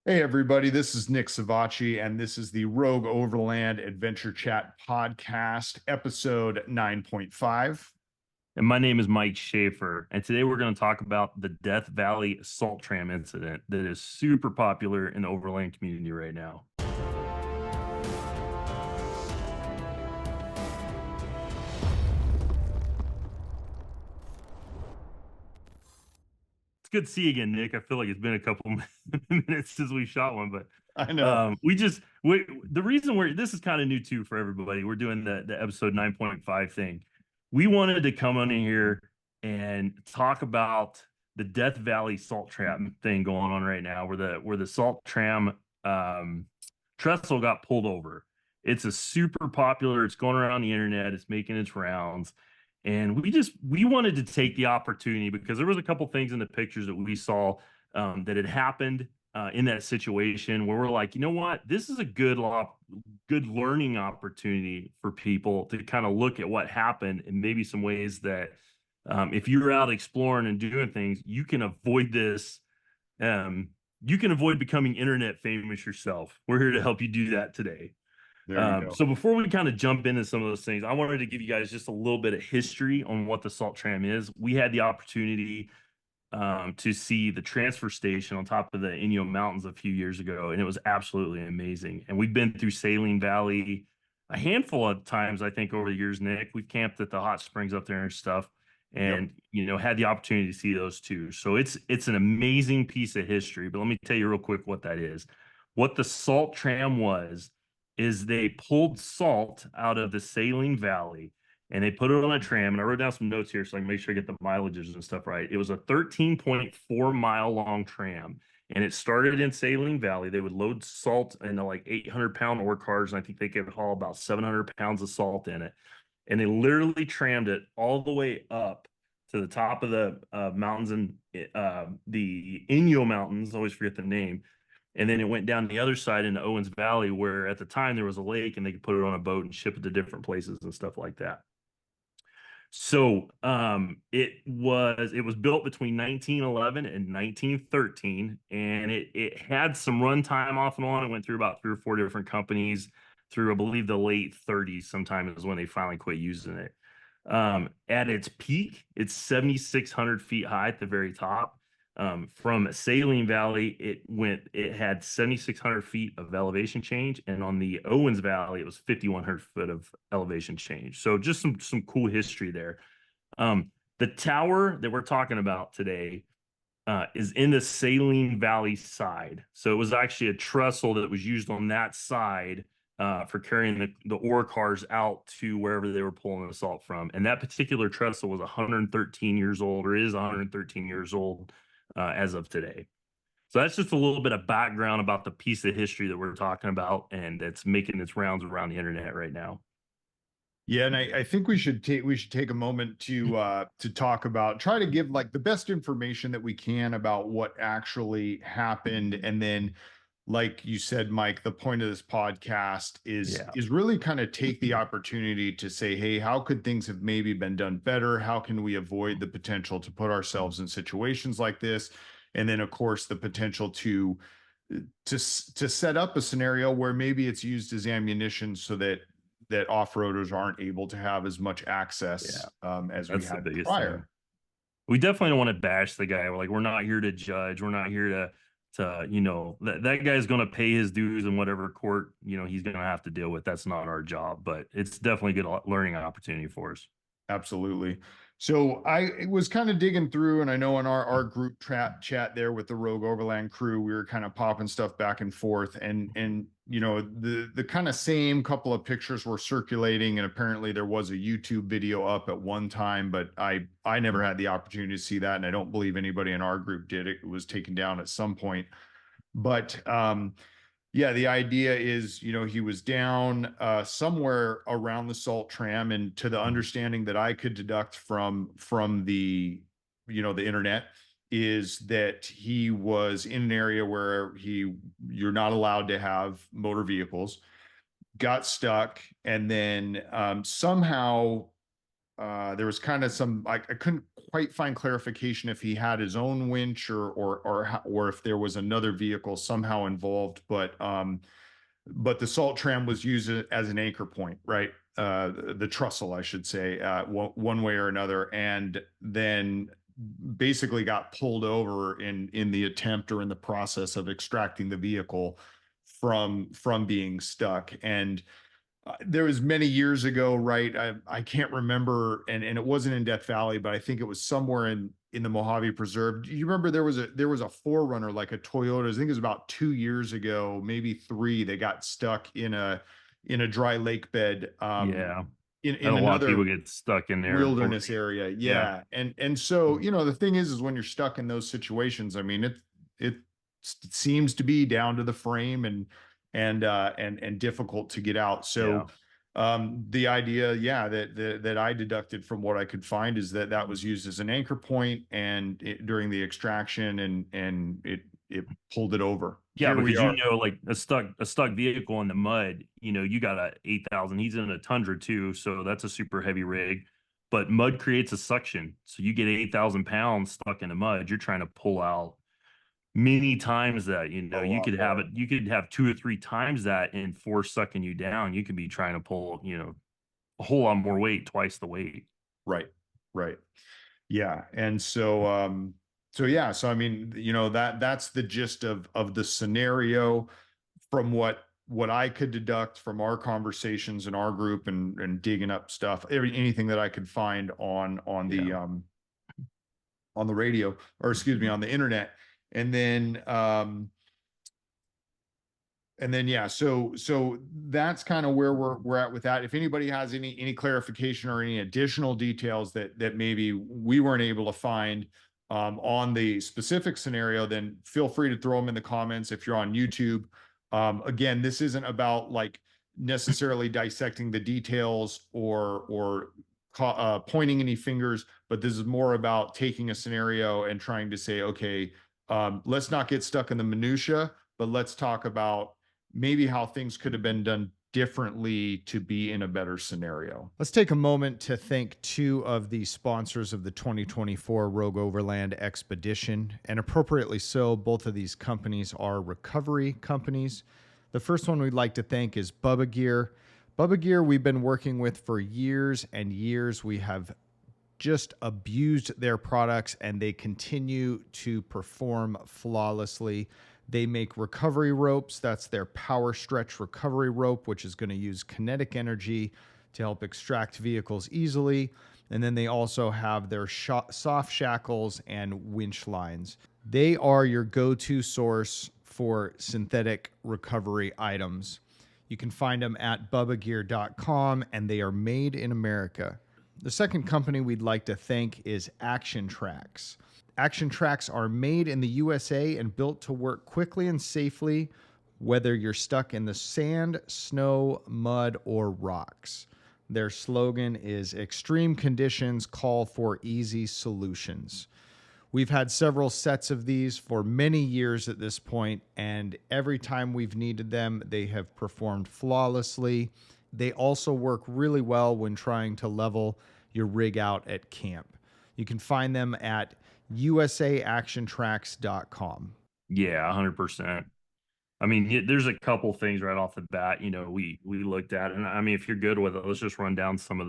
Hey, everybody, this is Nick Savacci, and this is the Rogue Overland Adventure Chat podcast, episode 9.5. And my name is Mike Schaefer. And today we're going to talk about the Death Valley Assault Tram incident that is super popular in the overland community right now. It's good to see you again, Nick. I feel like it's been a couple minutes since we shot one, but I know. the reason this is kind of new too for everybody. We're doing the episode 9.5 thing. We wanted to come on in here and talk about the Death Valley Salt Tram thing going on right now, where the Salt Tram trestle got pulled over. It's a super popular. It's going around the internet. It's making its rounds. And we wanted to take the opportunity because there was a couple things in the pictures that we saw that had happened in that situation where we're like, you know what, this is a good learning opportunity for people to kind of look at what happened and maybe some ways that if you're out exploring and doing things, you can avoid this. You can avoid becoming internet famous yourself. We're here to help you do that today. There you go. So before we kind of jump into some of those things, I wanted to give you guys just a little bit of history on what the Salt Tram is. We had the opportunity to see the transfer station on top of the Inyo Mountains a few years ago, and it was absolutely amazing. And we've been through Saline Valley a handful of times, I think, over the years, Nick. We've camped at the hot springs up there and stuff, and had the opportunity to see those too. So it's an amazing piece of history. But let me tell you real quick what that is. What the Salt Tram was is they pulled salt out of the Saline Valley and they put it on a tram. And I wrote down some notes here so I can make sure I get the mileages and stuff right. It was a 13.4 mile long tram, and it started in Saline Valley. They would load salt into like 800-pound ore cars, and I think they could haul about 700 pounds of salt in it. And they literally trammed it all the way up to the top of the mountains and the Inyo Mountains. I always forget the name. And then it went down the other side into Owens Valley, where at the time there was a lake and they could put it on a boat and ship it to different places and stuff like that. So it was built between 1911 and 1913, and it had some runtime off and on. It went through about 3 or 4 different companies through, I believe, the late 30s. Sometime is when they finally quit using it. At its peak, it's 7,600 feet high at the very top. From Saline Valley, it had 7,600 feet of elevation change, and on the Owens Valley, it was 5,100 foot of elevation change. So just some cool history there. The tower that we're talking about today is in the Saline Valley side. So it was actually a trestle that was used on that side for carrying the ore cars out to wherever they were pulling the salt from. And that particular trestle was 113 years old, or is 113 years old as of today. So that's just a little bit of background about the piece of history that we're talking about, and that's making its rounds around the internet right now. Yeah, and I think we should take a moment to talk about, try to give like the best information that we can about what actually happened. And then, like you said, Mike, the point of this podcast is really kind of take the opportunity to say, hey, how could things have maybe been done better? How can we avoid the potential to put ourselves in situations like this? And then, of course, the potential to set up a scenario where maybe it's used as ammunition so that off-roaders aren't able to have as much access as we had prior. Thing. We definitely don't want to bash the guy. We're not here to judge. We're not here to that guy's going to pay his dues in whatever court he's going to have to deal with. That's not our job, but it's definitely a good learning opportunity for us. Absolutely. So I was kind of digging through, and I know in our group chat there with the Rogue Overland crew, we were kind of popping stuff back and forth, and the kind of same couple of pictures were circulating, and apparently there was a YouTube video up at one time, but I never had the opportunity to see that, and I don't believe anybody in our group did. It was taken down at some point, but yeah, the idea is, he was down somewhere around the Salt Tram, and to the understanding that I could deduct from the the internet is that he was in an area where you're not allowed to have motor vehicles, got stuck, and then somehow There was kind of some, I couldn't quite find clarification if he had his own winch or if there was another vehicle somehow involved. But the salt tram was used as an anchor point, right? The trestle, I should say, one way or another, and then basically got pulled over in the attempt or in the process of extracting the vehicle from being stuck. And there was many years ago, right? I can't remember, and it wasn't in Death Valley, but I think it was somewhere in the Mojave Preserve. Do you remember there was a forerunner, like a Toyota? I think it was about 2 years ago, maybe three. They got stuck in a dry lake bed, Yeah. in And a lot of people another get stuck in there, wilderness unfortunately. area. Yeah. Yeah. And so, the thing is when you're stuck in those situations, I mean, it seems to be down to the frame and difficult to get out. Yeah. So the idea, yeah, that I deducted from what I could find is that was used as an anchor point and during the extraction and it pulled it over. Yeah, Here we because are. like a stuck vehicle in the mud, you got a 8,000. He's in a Tundra too, so that's a super heavy rig. But mud creates a suction, so you get 8,000 pounds stuck in the mud. You're trying to pull out many times that. A You lot could have more. it. You could have 2 or 3 times that and force sucking you down. You could be trying to pull, a whole lot more weight, twice the weight. Right. Right. Yeah. And so yeah, so I mean, that's the gist of the scenario from what I could deduct from our conversations in our group and digging up stuff, anything that I could find Yeah. on the radio, or excuse me, on the internet. And then yeah, so that's kind of where we're at with that. If anybody has any clarification or any additional details that maybe we weren't able to find on the specific scenario, then feel free to throw them in the comments if you're on YouTube. Again, this isn't about like necessarily dissecting the details or pointing any fingers, but this is more about taking a scenario and trying to say, okay, let's not get stuck in the minutia, but let's talk about maybe how things could have been done differently to be in a better scenario. Let's take a moment to thank two of the sponsors of the 2024 Rogue Overland Expedition, and appropriately so, both of these companies are recovery companies. The first one we'd like to thank is Bubba Gear. Bubba Gear we've been working with for years and years. We have just abused their products and they continue to perform flawlessly. They make recovery ropes. That's their power stretch recovery rope, which is going to use kinetic energy to help extract vehicles easily. And then they also have their soft shackles and winch lines. They are your go-to source for synthetic recovery items. You can find them at bubbagear.com, and they are made in America. The second company we'd like to thank is Actiontrax. Actiontrax are made in the USA and built to work quickly and safely, whether you're stuck in the sand, snow, mud, or rocks. Their slogan is "Extreme conditions call for easy solutions." We've had several sets of these for many years at this point, and every time we've needed them, they have performed flawlessly. They also work really well when trying to level your rig out at camp. You can find them at usaactiontrax.com. Yeah, 100%. I mean, there's a couple things right off the bat, we looked at, and I mean, if you're good with it, let's just run down some of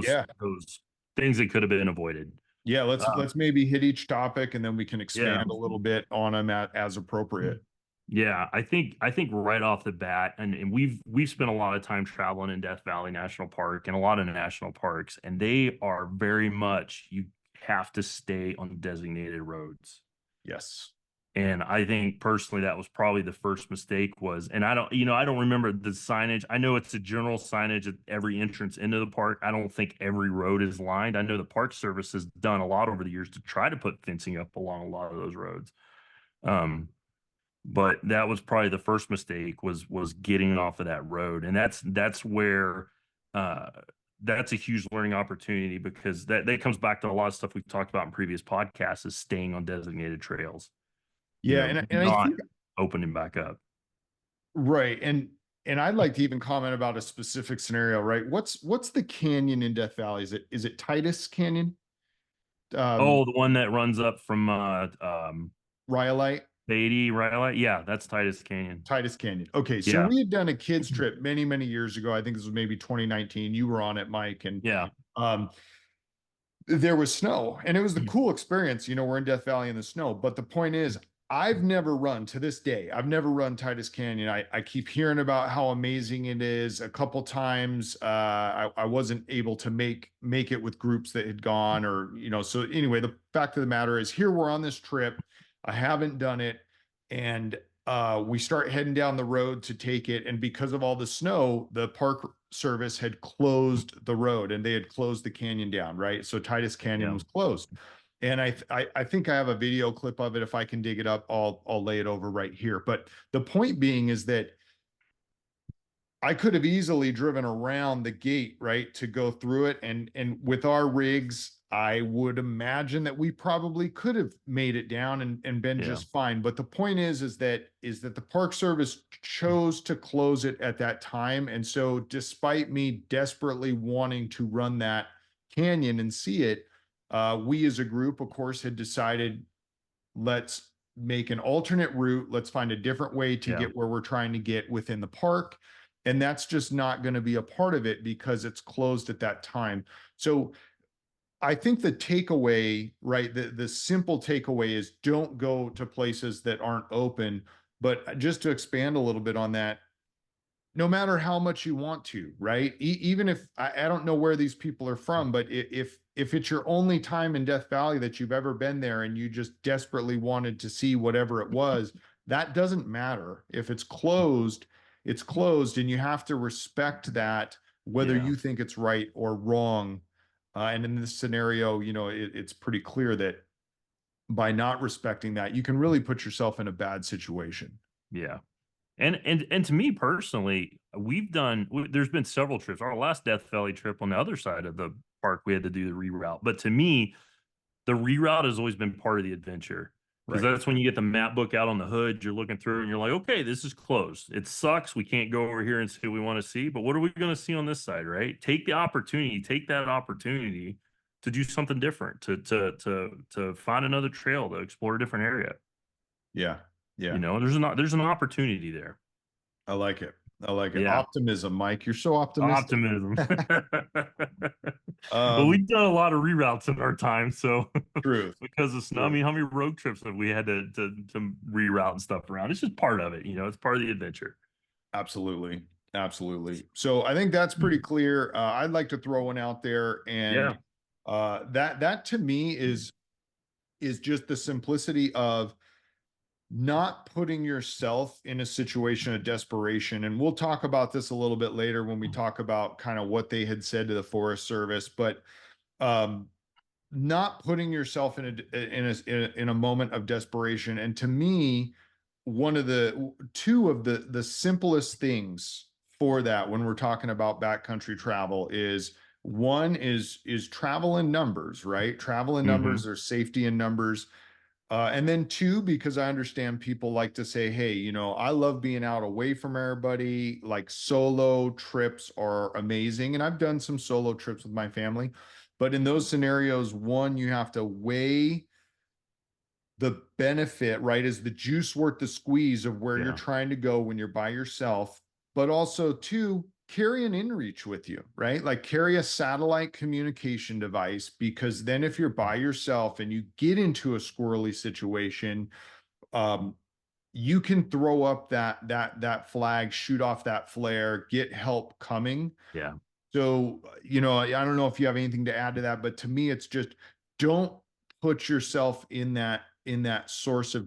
Yeah. those things that could have been avoided. Yeah, let's maybe hit each topic and then we can Yeah. expand a little bit on them as appropriate. Yeah, I think right off the bat, and we've spent a lot of time traveling in Death Valley National Park and a lot of national parks, and they are very much, you have to stay on designated roads. Yes. And I think personally that was probably the first mistake was, and I don't remember the signage. I know it's a general signage at every entrance into the park. I don't think every road is lined. I know the Park Service has done a lot over the years to try to put fencing up along a lot of those roads. But that was probably the first mistake was getting off of that road. And that's where that's a huge learning opportunity, because that comes back to a lot of stuff we've talked about in previous podcasts, is staying on designated trails. Yeah, and I Not think opening back up. right. and I'd like to even comment about a specific scenario, right? What's the canyon in Death Valley? Is it Titus Canyon? Oh, Um, the one that runs up from Rhyolite? Beatty, right? Yeah, that's Titus Canyon. Titus Canyon. Okay, so Yeah. we had done a kids trip many, many years ago. I think this was maybe 2019. You were on it, Mike, and Yeah. um, there was snow, and it was the cool experience. We're in Death Valley in the snow. But the point is, I've never run to this day. I've never run Titus Canyon. I keep hearing about how amazing it is. A couple times, I wasn't able to make it with groups that had gone, or So anyway, the fact of the matter is, here we're on this trip. I haven't done it, and we start heading down the road to take it, and because of all the snow, the park service had closed the road and they had closed the canyon down, right? So Titus Canyon Yeah. was closed. And I think I have a video clip of it. If I can dig it up, I'll lay it over right here. But the point being is that I could have easily driven around the gate, right, to go through it. And with our rigs, I would imagine that we probably could have made it down and been Yeah. just fine. But the point is that the Park Service chose to close it at that time. And so despite me desperately wanting to run that canyon and see it, we as a group, of course, had decided, let's make an alternate route. Let's find a different way to Yeah. get where we're trying to get within the park. And that's just not going to be a part of it because it's closed at that time. So I think the takeaway, right, the simple takeaway is, don't go to places that aren't open. But just to expand a little bit on that, no matter how much you want to, right? Even if I don't know where these people are from, but if it's your only time in Death Valley that you've ever been there and you just desperately wanted to see whatever it was, that doesn't matter. If it's closed, and you have to respect that, whether Yeah. you think it's right or wrong. And in this scenario, it's pretty clear that by not respecting that, you can really put yourself in a bad situation. Yeah. And to me personally, there's been several trips. Our last Death Valley trip on the other side of the park, we had to do the reroute. But to me, the reroute has always been part of the adventure, because Right. that's when you get the map book out on the hood, you're looking through and you're like, okay, this is closed. It sucks. We can't go over here and see what we want to see, but what are we going to see on this side, right? Take that opportunity to do something different, to find another trail, to explore a different area. Yeah. Yeah. There's an opportunity there. I like it. I like it. Yeah. Optimism, Mike. You're so optimistic. Optimism. Well, Um, we've done a lot of reroutes in our time, so truth. because of snow. I Truth. mean, how many road trips have we had to reroute and stuff around? It's just part of it, it's part of the adventure. Absolutely. Absolutely. So I think that's pretty clear. I'd like to throw one out there, and Yeah, that to me is just the simplicity of not putting yourself in a situation of desperation. And we'll talk about this a little bit later when we talk about kind of what they had said to the Forest Service, but um, not putting yourself in a moment of desperation. And to me, one of the two of the simplest things for that, when we're talking about backcountry travel, is one is travel in numbers, right? Travel in numbers, hmm, there's safety in numbers. And then two, because I understand people like to say, hey, I love being out away from everybody. Like, solo trips are amazing. And I've done some solo trips with my family. But in those scenarios, one, you have to weigh the benefit, right? Is the juice worth the squeeze of where you're yeah, trying to go when you're by yourself? But also, two, carry an inReach with you, right? Like, carry a satellite communication device, because then if you're by yourself and you get into a squirrely situation, um, you can throw up that flag, shoot off that flare, get help coming. yeah, So, I don't know if you have anything to add to that, but to me, it's just, don't put yourself in that source of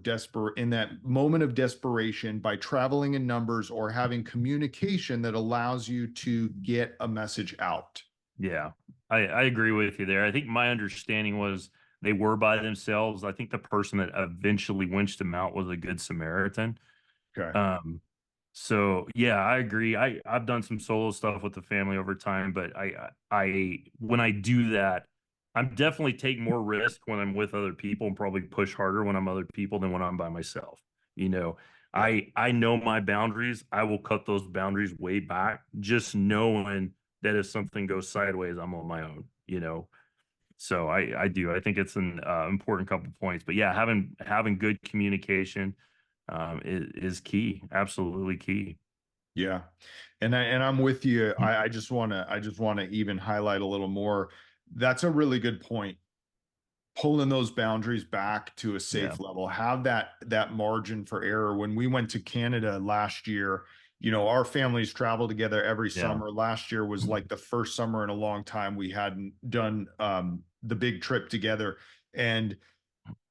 in that moment of desperation by traveling in numbers or having communication that allows you to get a message out. yeah. I agree with you there. I think my understanding was they were by themselves. I think the person that eventually winched them out was a good Samaritan. Okay. Um, so yeah, I agree. I've done some solo stuff with the family over time, but I when I do that, I'm definitely take more risk when I'm with other people, and probably push harder when I'm other people than when I'm by myself. You know, Yep. I know my boundaries. I will cut those boundaries way back, just knowing that if something goes sideways, I'm on my own, you know. So I do. I think it's an important couple points. But yeah, having good communication is key. Absolutely key. Yeah. And I'm with you. I just want to even highlight a little more. That's a really good point. Pulling those boundaries back to a Yeah. safe level, have that margin for error. When we went to Canada last year, our families travel together every Yeah. summer. Last year was like the first summer in a long time we hadn't done the big trip together. And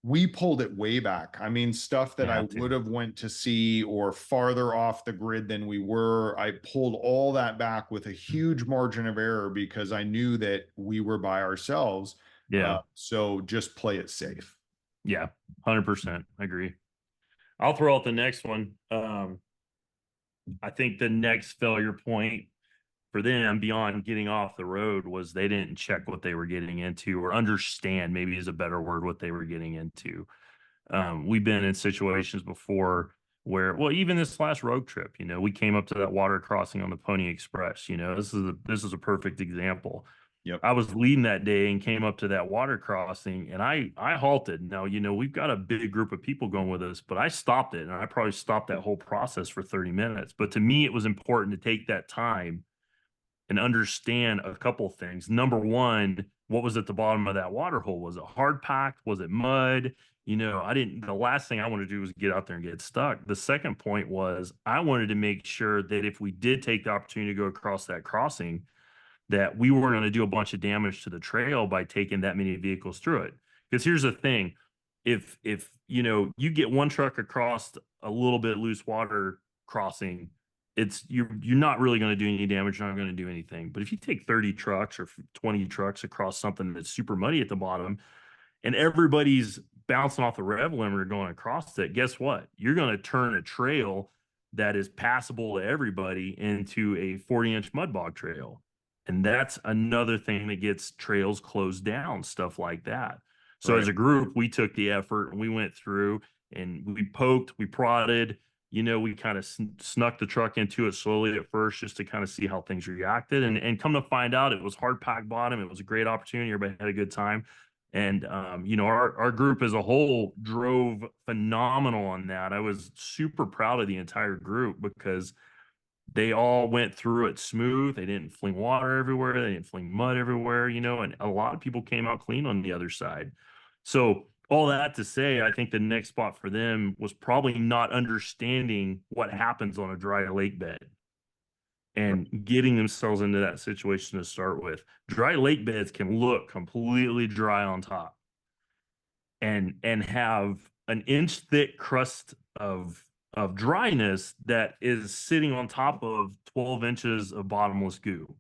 we pulled it way back. I mean, stuff that You I have would to. have went to see or farther off the grid than we were. I pulled all that back with a huge margin of error because I knew that we were by ourselves. Yeah. So just play it safe. Yeah. 100%. I agree. I'll throw out the next one. I think the next failure point for them beyond getting off the road was they didn't check what they were getting into or understand, maybe is a better word, what they were getting into. We've been in situations before where, well, even this last road trip, we came up to that water crossing on the Pony Express. This is a perfect example. Yep. I was leading that day and came up to that water crossing and I halted. Now, we've got a big group of people going with us, but I stopped it and I probably stopped that whole process for 30 minutes. But to me, it was important to take that time and understand a couple things. Number one, what was at the bottom of that water hole? Was it hard packed? Was it mud? The last thing I wanted to do was get out there and get stuck. The second point was I wanted to make sure that if we did take the opportunity to go across that crossing, that we weren't going to do a bunch of damage to the trail by taking that many vehicles through it. Because here's the thing, if you get one truck across a little bit loose water crossing, you're not really going to do any damage, you're not going to do anything. But if you take 30 trucks or 20 trucks across something that's super muddy at the bottom and everybody's bouncing off the rev limiter going across it, guess what? You're going to turn a trail that is passable to everybody into a 40-inch mud bog trail. And that's another thing that gets trails closed down, stuff like that. So as Right. a group, we took the effort and we went through and we poked, we prodded, we kind of snuck the truck into it slowly at first just to kind of see how things reacted. And come to find out, it was hard pack bottom. It was a great opportunity. Everybody had a good time. And our group as a whole drove phenomenal on that. I was super proud of the entire group because they all went through it smooth. They didn't fling water everywhere. They didn't fling mud everywhere, and a lot of people came out clean on the other side. So all that to say, I think the next spot for them was probably not understanding what happens on a dry lake bed and getting themselves into that situation to start with. Dry lake beds can look completely dry on top and have an inch thick crust of dryness that is sitting on top of 12 inches of bottomless goo.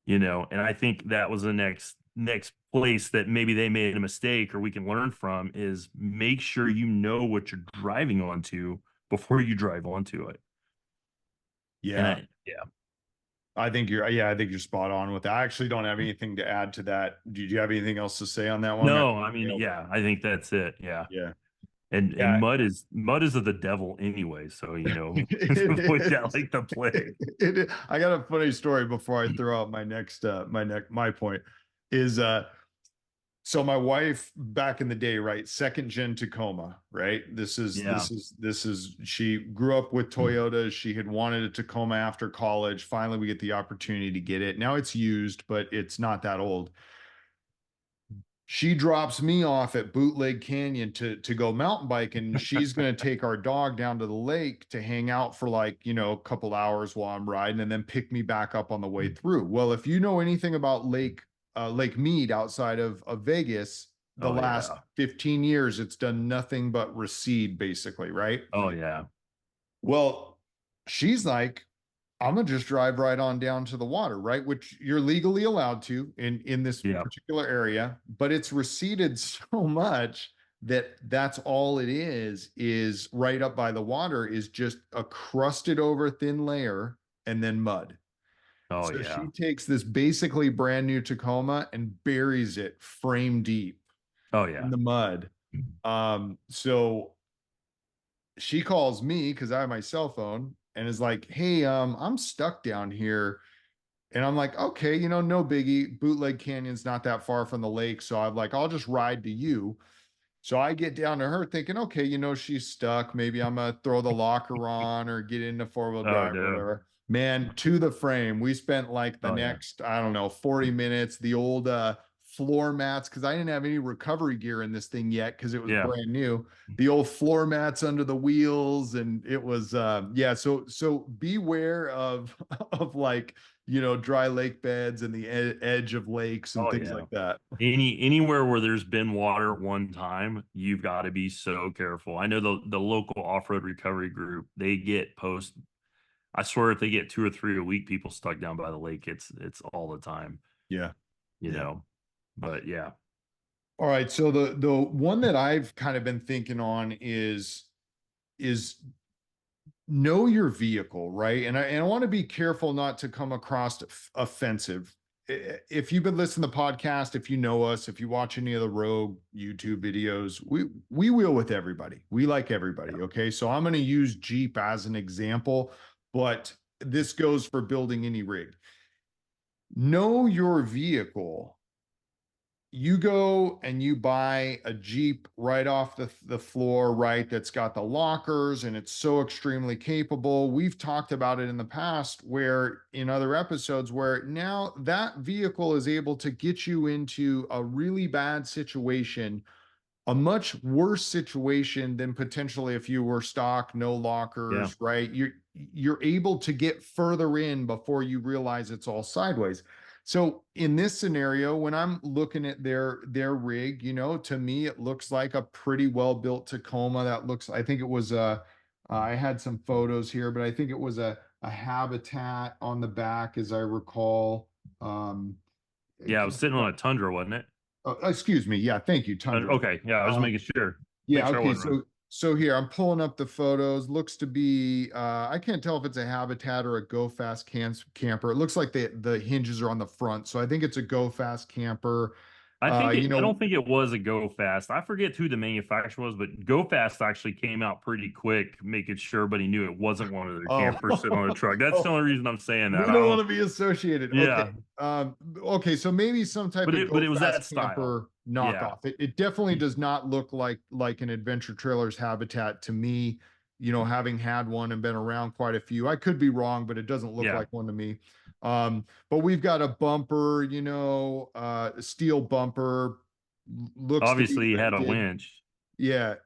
And I think that was the next place that maybe they made a mistake or we can learn from is make sure you know what you're driving onto before you drive onto it. And Yeah. yeah. I think you're spot on with that. I actually don't have anything to add to that. Did you have anything else to say on that one? No, I mean, Nailed it. yeah, I think that's it. Yeah. Yeah. And Yeah. mud is of the devil anyway, so It avoid that is. like the plague. I got a funny story before I throw out my point is so my wife back in the day, right? Second gen Tacoma, right? Yeah. She grew up with Toyota. She had wanted a Tacoma after college. Finally, we get the opportunity to get it. Now it's used, but it's not that old. She drops me off at Bootleg Canyon to go mountain biking. She's going to take our dog down to the lake to hang out for like, a couple hours while I'm riding and then pick me back up on the way through. Well, if you know anything about Lake Mead outside of Vegas, the Oh last yeah. 15 years, it's done nothing but recede basically, right? Oh yeah. Well, she's like, I'm gonna just drive right on down to the water, right? Which you're legally allowed to in this Yeah. particular area, but it's receded so much that that's all it is right up by the water is just a crusted over thin layer and then mud. Oh So she yeah. takes this basically brand new Tacoma and buries it frame deep Oh in yeah. the mud. So she calls me because I have my cell phone and is like, "Hey, I'm stuck down here." And I'm like, okay, no biggie. Bootleg Canyon's not that far from the lake. So I'm like, I'll just ride to you. So I get down to her thinking, okay, she's stuck. Maybe I'm gonna throw the locker on or get into four-wheel Oh drive or no. whatever. Man, to the frame. We spent like the Oh yeah. next, I don't know, 40 minutes, the old floor mats, because I didn't have any recovery gear in this thing yet because it was Yeah. brand new. The old floor mats under the wheels, and it was yeah, so beware of of like dry lake beds and the edge of lakes and Oh things yeah. like that. Anywhere where there's been water at one time, you've got to be so careful. I know the local off-road recovery group, they get post. I swear if they get 2 or 3 a week, people stuck down by the lake, it's all the time, Yeah. you Yeah. know. But yeah. All right. So the one that I've kind of been thinking on is know your vehicle, right? And I want to be careful not to come across offensive. If you've been listening to the podcast, if you know us, if you watch any of the Rogue YouTube videos, we wheel with everybody. We like everybody. Okay. So I'm going to use Jeep as an example, but this goes for building any rig. Know your vehicle. You go and you buy a Jeep right off the floor, right? That's got the lockers and it's so extremely capable. We've talked about it in the past where in other episodes where now that vehicle is able to get you into a really bad situation, a much worse situation than potentially if you were stock, no Yeah. lockers, right? You're able to get further in before you realize it's all sideways. So in this scenario, when I'm looking at their rig, to me it looks like a pretty well built Tacoma. That looks, I think it was I had some photos here, but I think it was a Habitat on the back, as I recall. I Yeah, I was can't sitting on a Tundra, wasn't it? excuse me. Yeah, thank you, Tundra. Okay. Yeah, I was Um, making sure. Make yeah, sure I okay. wasn't wrong. So here I'm pulling up the photos. Looks to be I can't tell if it's a Habitat or a Go Fast camper. It looks like the hinges are on the front, so I think it's a Go Fast camper. I don't think it was a Go Fast. I forget who the manufacturer was, but Go Fast actually came out pretty quick, making sure everybody knew it wasn't one of their campers sitting on the truck. That's the Oh, only reason I'm saying we that. I don't want don't, to be associated. Okay. yeah, Okay, so maybe some type of but Go it was that Fast style. camper Yeah. knockoff. It definitely does not look like an adventure trailer's Habitat to me, having had one and been around quite a few. I could be wrong, but it doesn't look Yeah. like one to me. But we've got a bumper, steel bumper, looks to be Obviously, he had a vented. winch. Yeah.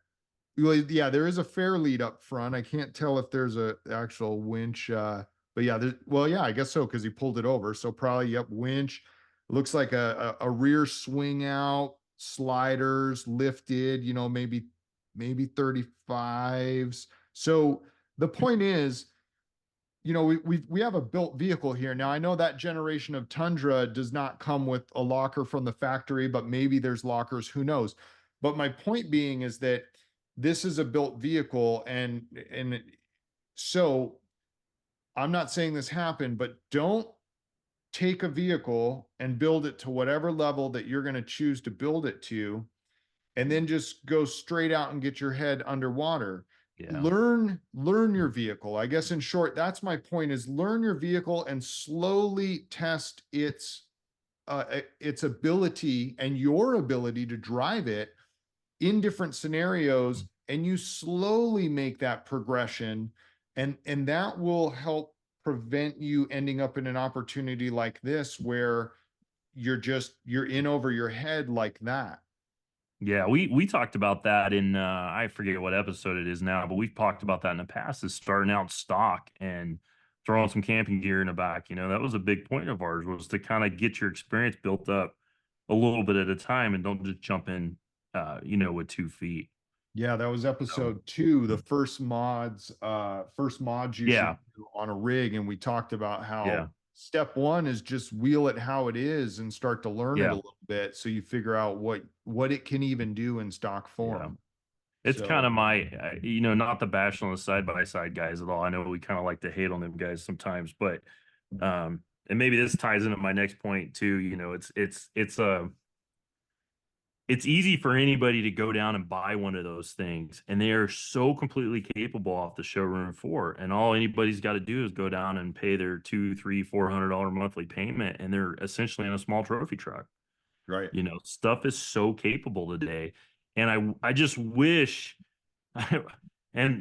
Well, yeah, there is a fair lead up front. I can't tell if there's a actual winch. But yeah, well, yeah, I guess so because he pulled it over. So probably, yep, winch. Looks like a rear swing out, sliders lifted. Maybe 35s. So the point is, we have a built vehicle here. Now I know that generation of Tundra does not come with a locker from the factory, but maybe there's lockers, who knows. But my point being is that this is a built vehicle and so I'm not saying this happened, but don't take a vehicle and build it to whatever level that you're going to choose to build it to and then just go straight out and get your head underwater. Yeah. Learn your vehicle. I guess in short, that's my point, is learn your vehicle and slowly test its ability and your ability to drive it in different scenarios, and you slowly make that progression, and that will help prevent you ending up in an opportunity like this where you're in over your head like that. Yeah, we talked about that in I forget what episode it is now, but we've talked about that in the past, is starting out stock and throwing some camping gear in the back. That was a big point of ours, was to kind of get your experience built up a little bit at a time and don't just jump in with 2 feet. Yeah, that was So, episode 2, the first mods you should yeah, do on a rig. And we talked about yeah, how step one is just wheel it how it is and start to learn it a yeah, little bit so you figure out what it can even do in stock yeah. form. It's kind So of my, not the bash on the side by side guys at all. I know we kind of like to hate on them guys sometimes, but and maybe this ties into my next point too. It's it's easy for anybody to go down and buy one of those things, and they are so completely capable off the showroom floor. And all anybody's got to do is go down and pay their two, three, $400 monthly payment, and they're essentially in a small trophy truck. Right. Stuff is so capable today, and I just wish. And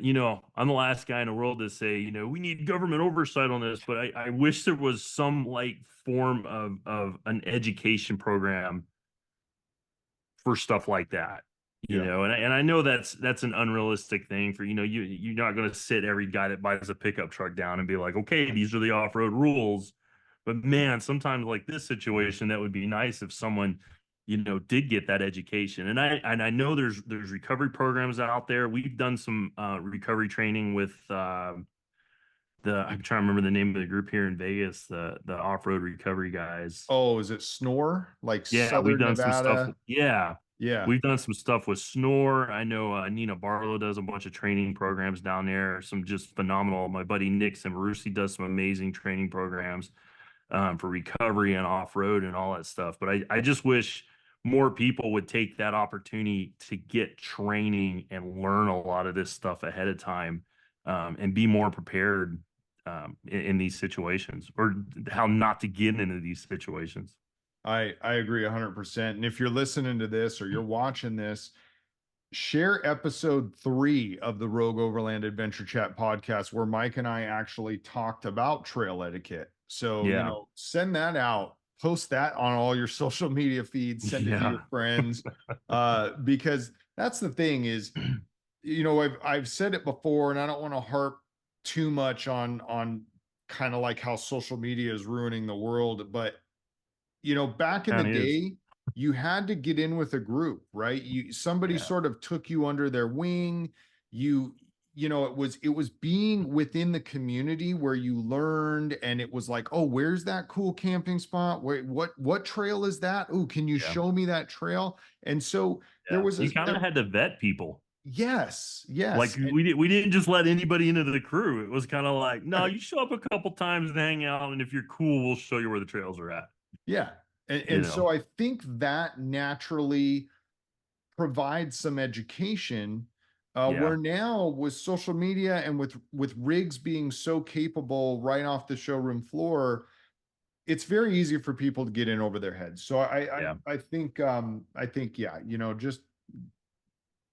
I'm the last guy in the world to say, we need government oversight on this, but I wish there was some like form of an education program for stuff like that. Yeah. And I know that's an unrealistic thing for, you're not going to sit every guy that buys a pickup truck down and be like, okay, these are the off-road rules. But man, sometimes like this situation, that would be nice if someone, did get that education. And I know there's recovery programs out there. We've done some recovery training with I'm trying to remember the name of the group here in Vegas, the off-road recovery guys. Oh, is it Snore? Like Yeah, we've Southern done some stuff. Nevada? Yeah, Yeah. we've done some stuff with Snore. I know Nina Barlow does a bunch of training programs down there. Some just phenomenal. My buddy Nick Sammarusi does some amazing training programs for recovery and off road and all that stuff. But I just wish more people would take that opportunity to get training and learn a lot of this stuff ahead of time, and be more prepared in these situations, or how not to get into these situations. I agree 100%. And if you're listening to this or you're watching this, share episode 3 of the Rogue Overland Adventure Chat podcast, where Mike and I actually talked about trail etiquette. So, Yeah. send that out, post that on all your social media feeds, send it to your friends. Because that's the thing is, I've said it before, and I don't want to harp too much on kind of like how social media is ruining the world, but back in the day, you had to get in with a group, right? Somebody sort of took you under their wing. It was being within the community where you learned, and it was like, oh, where's that cool camping spot? What trail is that? Oh, can you show me that trail? And so there was you kind of had to vet people. Yes, Like yes. we didn't just let anybody into the crew. It was kind of like, no, you show up a couple times and hang out, and if you're cool, we'll show you where the trails are at. Yeah. And so I think that naturally provides some education, where now with social media and with rigs being so capable right off the showroom floor, it's very easy for people to get in over their heads. So I think yeah, just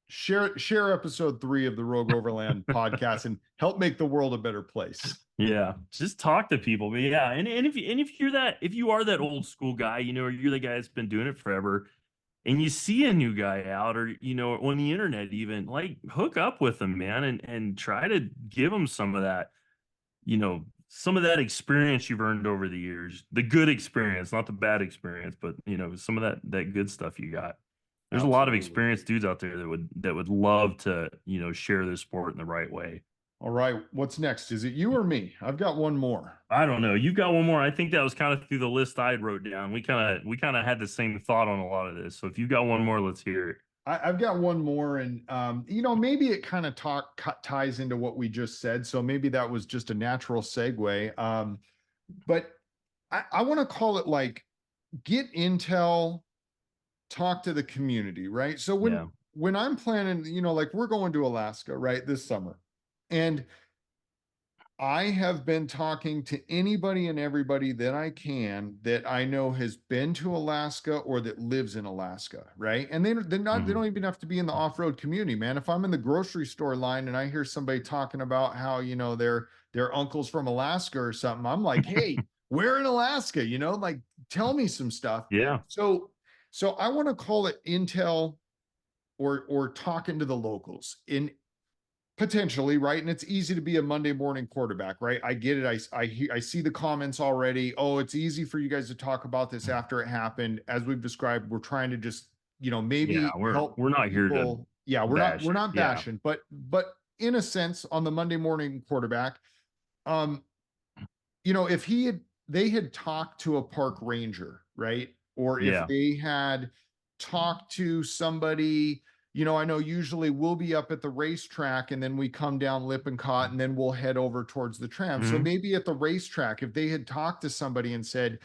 share episode 3 of the Rogue Overland podcast and help make the world a better place. Yeah, just talk to people. But yeah, and if you are that old school guy, or you're the guy that's been doing it forever, and you see a new guy out, or on the internet, even, like, hook up with them, man, and try to give them some of that, some of that experience you've earned over the years, the good experience, not the bad experience, but some of that good stuff you got. There's a lot of experienced dudes out there that would love to, share this sport in the right way. All right, what's next? Is it you or me? I've got one more. I don't know. You got one more. I think that was kind of through the list I wrote down. We kind of had the same thought on a lot of this. So if you got one more, let's hear it. I've got one more, and maybe it kind of ties into what we just said. So maybe that was just a natural segue. But I want to call it like, get intel, talk to the community, right? So when I'm planning, like we're going to Alaska, right, this summer, and I have been talking to anybody and everybody that I can that I know has been to Alaska or that lives in Alaska, right? And they don't even have to be in the off-road community, man. If I'm in the grocery store line and I hear somebody talking about how, their uncle's from Alaska or something, I'm like, hey, where in Alaska? Like, tell me some stuff. Yeah. So I want to call it intel or talking to the locals in potentially, right? And it's easy to be a Monday morning quarterback, right? I get it. I see the comments already. Oh, it's easy for you guys to talk about this after it happened. As we've described, we're trying to just, maybe help we're not people. Here to yeah, we're not bashing, but in a sense, on the Monday morning quarterback, if they had talked to a park ranger, right? Or if they had talked to somebody, I know usually we'll be up at the racetrack and then we come down Lippincott and then we'll head over towards the Tram. So maybe at the racetrack, if they had talked to somebody and said,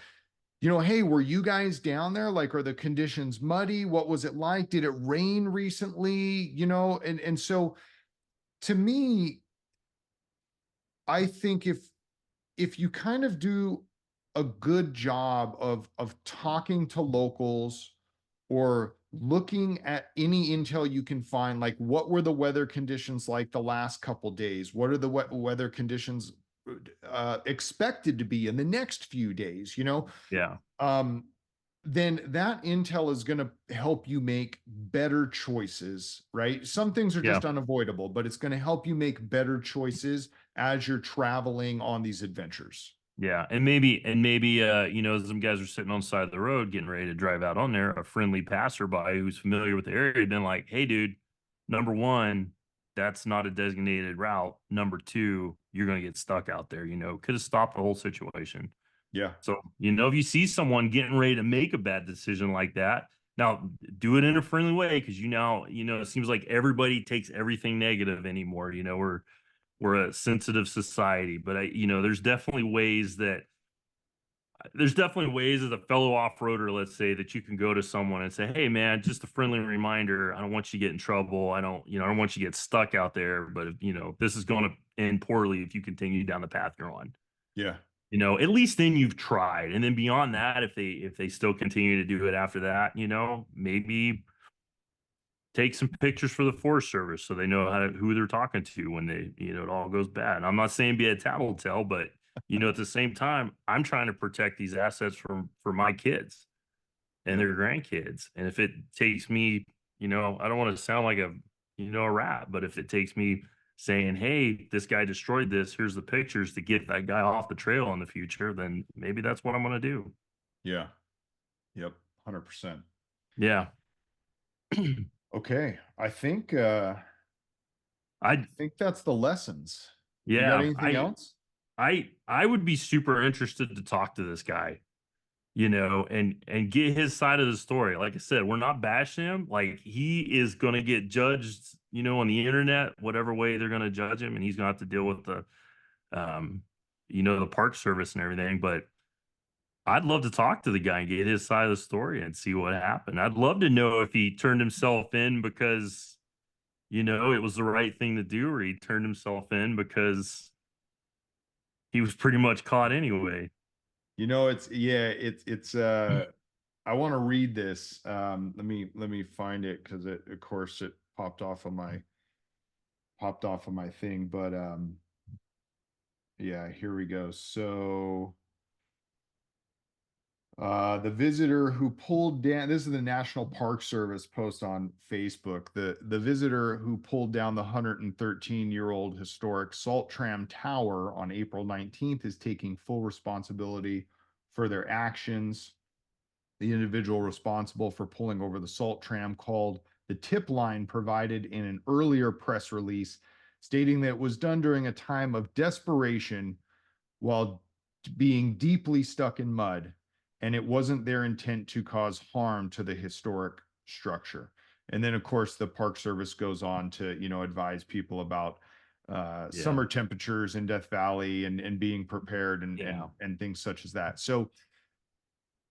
hey, were you guys down there? Like, are the conditions muddy? What was it like? Did it rain recently? And so to me, I think if you kind of do a good job of talking to locals or looking at any intel you can find, like what were the weather conditions like the last couple days? What are the weather conditions expected to be in the next few days? Yeah. Um, then that intel is going to help you make better choices, right? Some things are Yeah. just unavoidable, but it's going to help you make better choices as you're traveling on these adventures. Yeah, and maybe some guys are sitting on the side of the road getting ready to drive out on there. A friendly passerby who's familiar with the area been like, "Hey, dude, number one, that's not a designated route. Number two, you're going to get stuck out there. Could have stopped the whole situation." Yeah. So, if you see someone getting ready to make a bad decision like that, now do it in a friendly way because it seems like everybody takes everything negative anymore. We're a sensitive society, but there's definitely ways as a fellow off-roader, let's say, that you can go to someone and say, "Hey man, just a friendly reminder. I don't want you to get in trouble. I don't want you to get stuck out there, but this is going to end poorly if you continue down the path you're on." Yeah. At least then you've tried. And then beyond that, if they still continue to do it after that, maybe take some pictures for the Forest Service so they know who they're talking to when it all goes bad. I'm not saying be a tattletale, but at the same time, I'm trying to protect these assets for my kids and Yep. their grandkids. And if it takes me, I don't want to sound like a rat, but if it takes me saying, "Hey, this guy destroyed this. Here's the pictures to get that guy off the trail in the future," then maybe that's what I'm going to do. Yeah. Yep. 100%. Yeah. Okay. I I think that's the lessons. You got yeah, anything else? I would be super interested to talk to this guy, and get his side of the story. Like I said, we're not bashing him. Like he is going to get judged, on the internet, whatever way they're going to judge him, and he's going to have to deal with um, the park service and everything. But I'd love to talk to the guy and get his side of the story and see what happened. I'd love to know if he turned himself in because, it was the right thing to do, or he turned himself in because he was pretty much caught anyway. It's yeah, it's I want to read this. Let me find it because it of course it popped off of my thing, but yeah, here we go. So the visitor who pulled down, this is the National Park Service post on Facebook. The visitor who pulled down the 113-year-old historic Salt Tram Tower on April 19th is taking full responsibility for their actions. The individual responsible for pulling over the salt tram called the tip line provided in an earlier press release, stating that it was done during a time of desperation while being deeply stuck in mud, and it wasn't their intent to cause harm to the historic structure. And then, of course, the Park Service goes on to, advise people about Yeah. summer temperatures in Death Valley and being prepared and, Yeah. and and things such as that. So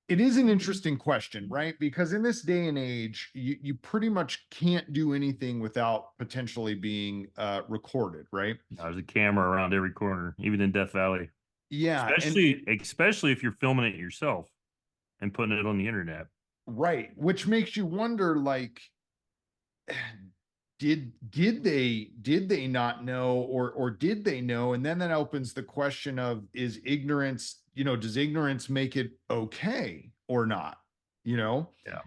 it is an interesting question, right? Because in this day and age, you pretty much can't do anything without potentially being recorded, right? There's a camera around every corner, even in Death Valley. Yeah, and Especially if you're filming it yourself and putting it on the internet. right, which makes you wonder, like, did they not know, or did they know? And then that opens the question of, is ignorance, does ignorance make it okay or not? You know, Yeah.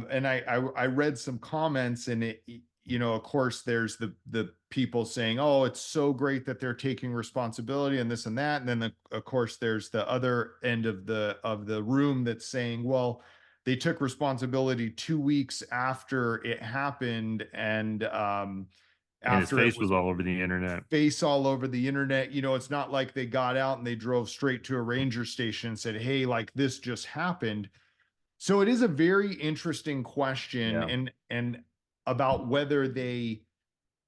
and I read some comments, and of course there's the people saying, "Oh, it's so great that they're taking responsibility and this and that," and then of course there's the other end of the room that's saying, "Well, they took responsibility 2 weeks after it happened, and And his after it face was was all over the internet. face all over the internet. It's not like they got out and they drove straight to a ranger station and said, 'Hey, like this just happened.'" So it is a very interesting question, Yeah. and about whether they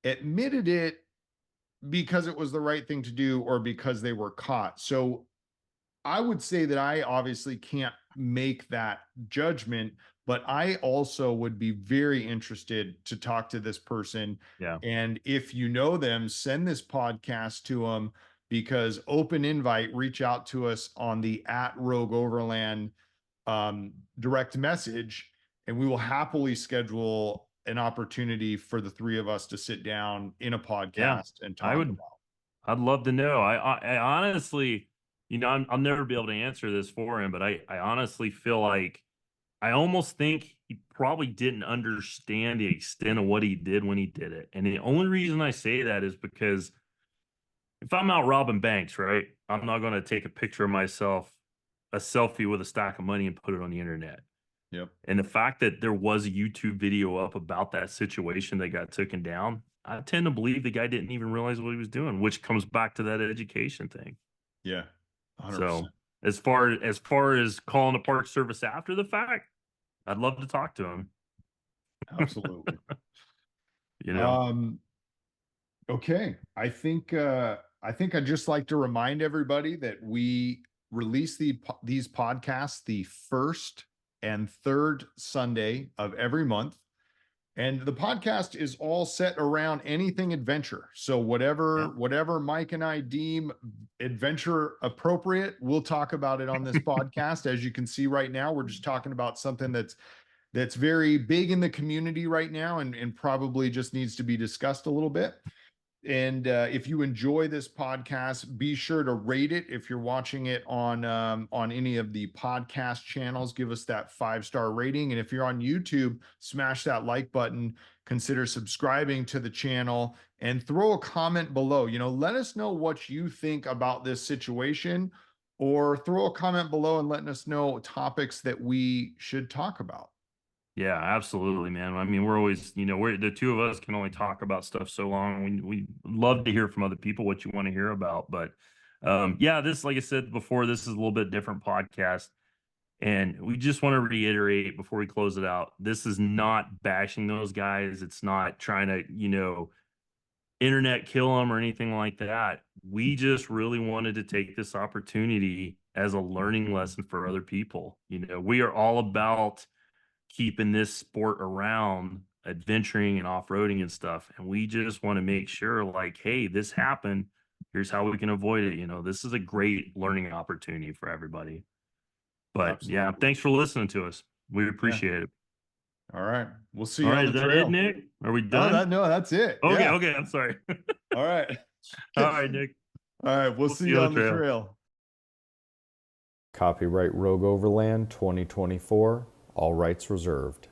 admitted it because it was the right thing to do or because they were caught. So I would say that I obviously can't make that judgment, but I also would be very interested to talk to this person. Yeah. And if you know them, send this podcast to them, because open invite, reach out to us on the @Rogue Overland direct message, and we will happily schedule an opportunity for the three of us to sit down in a Yeah. podcast and I talk would, about. I'd love to know. I honestly, I'll never be able to answer this for him, but I honestly feel like I almost think he probably didn't understand the extent of what he did when he did it. And the only reason I say that is because if I'm out robbing banks, right, I'm not going to take a picture of myself, a selfie with a stack of money and put it on the internet. Yep. And the fact that there was a YouTube video up about that situation that got taken down, I tend to believe the guy didn't even realize what he was doing, which comes back to that education thing. Yeah. 100%. So as far as calling the park service after the fact, I'd love to talk to him. Absolutely. You know, Um, okay. I think I'd just like to remind everybody that we release these podcasts the first and third Sunday of every month. And the podcast is all set around anything adventure. So yeah, whatever Mike and I deem adventure appropriate, we'll talk about it on this podcast. As you can see right now, we're just talking about something that's very big in the community right now, and probably just needs to be discussed a little bit. And if you enjoy this podcast, be sure to rate it. If you're watching it on any of the podcast channels, give us that 5-star rating. And if you're on YouTube, smash that like button. Consider subscribing to the channel and throw a comment below. Let us know what you think about this situation, or throw a comment below and letting us know topics that we should talk about. yeah, absolutely, man. I mean, we're always, we're the two of us can only talk about stuff so long. We love to hear from other people what you want to hear about, but yeah, this, like I said before, this is a little bit different podcast. And we just want to reiterate before we close it out, this is not bashing those guys. It's not trying to, internet kill them or anything like that. We just really wanted to take this opportunity as a learning lesson for other people. We are all about keeping this sport around, adventuring and off-roading and stuff. And we just want to make sure, like, hey, this happened. Here's how we can avoid it. This is a great learning opportunity for everybody. But yeah, Absolutely. thanks for listening to us. We Yeah. appreciate it. All right. We'll see All you right, on is the that it, trail. Nick? Are we Oh, done? no, that's it. Okay, Yeah. okay, I'm sorry. All right. All right, Nick. All right. We'll see you on the trail. Copyright Rogue Overland 2024, all rights reserved.